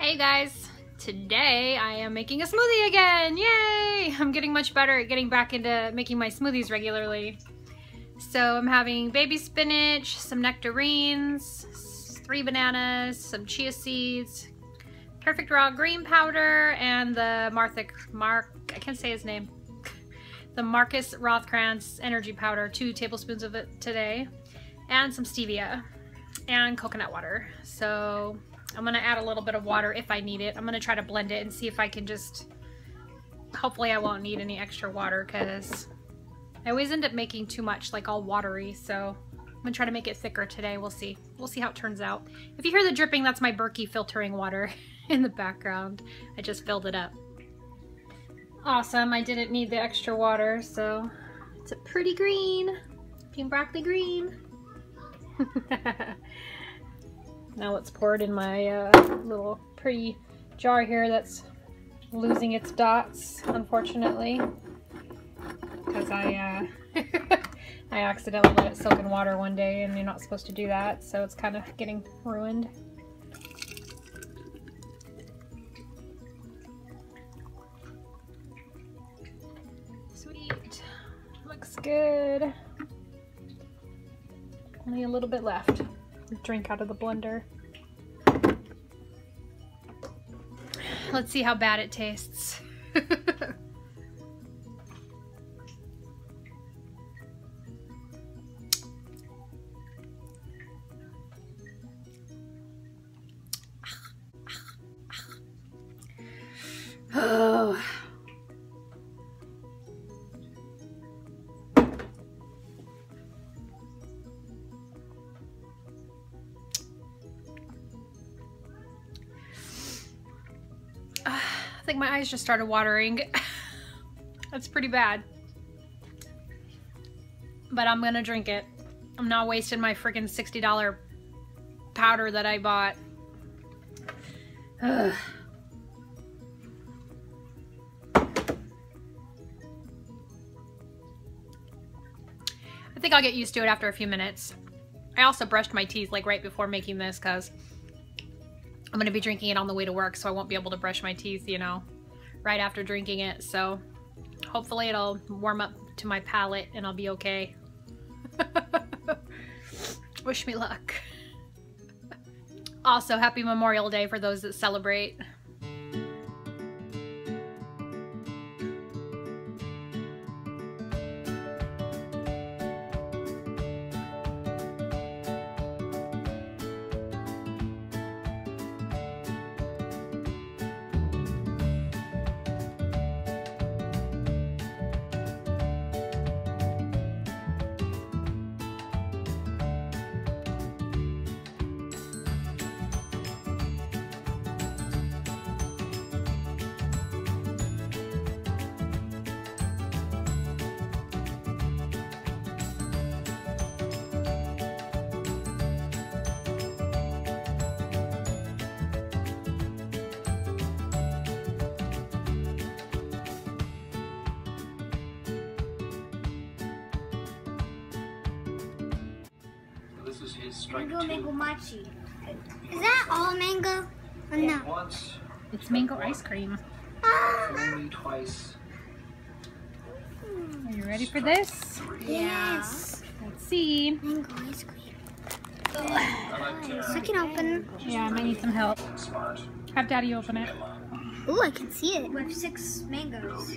Hey guys, today I am making a smoothie again. Yay! I'm getting much better at getting back into making my smoothies regularly. So I'm having baby spinach, some nectarines, 3 bananas, some chia seeds, perfect raw green powder, and the I can't say his name. The Marcus Rothkranz energy powder, 2 tablespoons of it today, and some stevia and coconut water. So I'm gonna add a little bit of water if I need it. I'm gonna try to blend it and see if I can just, hopefully I won't need any extra water because I always end up making too much, like all watery. So I'm gonna try to make it thicker today. We'll see. We'll see how it turns out. If you hear the dripping, that's my Berkey filtering water in the background. I just filled it up. Awesome, I didn't need the extra water, so it's a pretty green, pink broccoli green. Now let's pour it in my little pretty jar here that's losing its dots, unfortunately, because I accidentally let it soak in water one day, and you're not supposed to do that, so it's kind of getting ruined. Sweet, looks good. Only a little bit left. Drink out of the blender. Let's see how bad it tastes. Oh. I think my eyes just started watering. That's pretty bad. But I'm gonna drink it. I'm not wasting my freaking $60 powder that I bought. Ugh. I think I'll get used to it after a few minutes. I also brushed my teeth like right before making this because I'm going to be drinking it on the way to work, so I won't be able to brush my teeth, you know, right after drinking it. So hopefully it'll warm up to my palate and I'll be okay. Wish me luck. Also, happy Memorial Day for those that celebrate. Mango mochi. Is that all mango? Or no? It's mango ice cream. Twice. Are you ready for this? Yes. Let's see. Mango ice cream. I can open. Yeah, I might need some help. Have Daddy open it. Ooh, I can see it. We have 6 mangoes.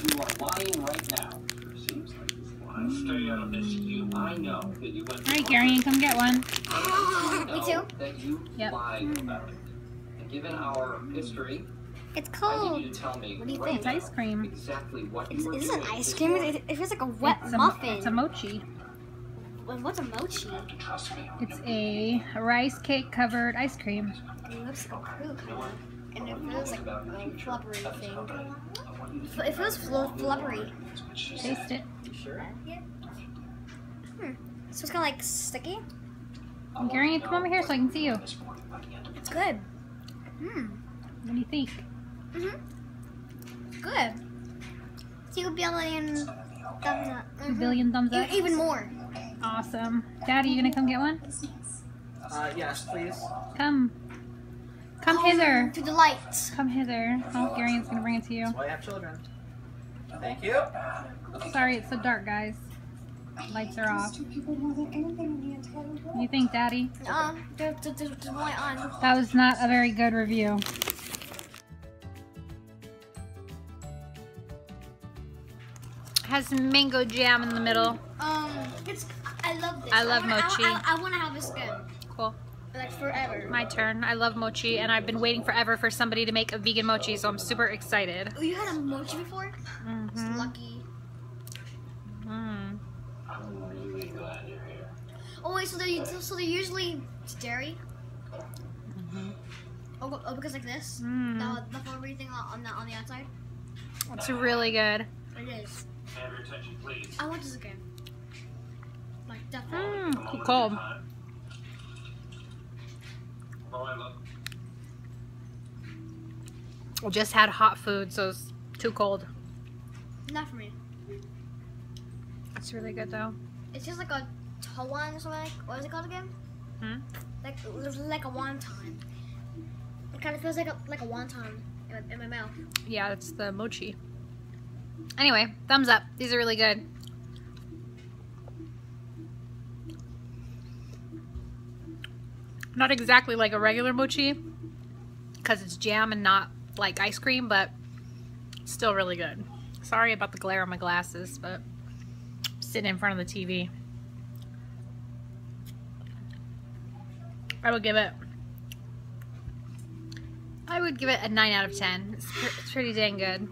You are lying right now. Seems like this lie. Stay out of this. I know that you went. All right, Gary, come get one. Me too. That you lied about it. And given our history, it's I cold. need you to tell me. What do you right think? It's ice cream. Exactly what Is you were it doing ice cream? It feels like a wet muffin. It's a mochi. What's a mochi? Trust me. It's a rice cake covered ice cream. It looks like a crew color. And it feels like a flubbery thing. It feels flubbery. Taste it. Sure? Yeah. So it's kind of like sticky? Gary, come over here so I can see you. It's good. What do you think? Good. 2 billion thumbs up. 2 billion thumbs up? Even more. Awesome. Daddy, you gonna come get one? Yes, please. Come. Come hither. To the lights. Come hither. Oh, Garian's gonna bring it to you. That's why I have children. Thank you. Sorry, it's so dark, guys. Lights are off. You think, Daddy? There's light on. That was not a very good review. Has some mango jam in the middle. I love this. I love mochi. I want to have this again. Cool. Like forever. My turn. I love mochi, and I've been waiting forever for somebody to make a vegan mochi, so I'm super excited. Oh, you had a mochi before? Mm-hmm. Lucky. Mm. I'm really glad you're here. Oh wait, so they're usually dairy. Mm-hmm. Oh, because like this. Mm. The flavory thing on the outside. It's really good. It is. Have your attention, please. I want this again. Like definitely. Too cold. I just had hot food, so it's too cold. Not for me. It's really good though. It's just like a Tuala or something. What is it called again? Like it was like a wonton. It kind of feels like a wonton in my mouth. Yeah, it's the mochi. Anyway, thumbs up. These are really good. Not exactly like a regular mochi because it's jam and not like ice cream, but still really good. Sorry about the glare on my glasses, but I'm sitting in front of the TV. I would give it a 9 out of 10. It's pretty dang good.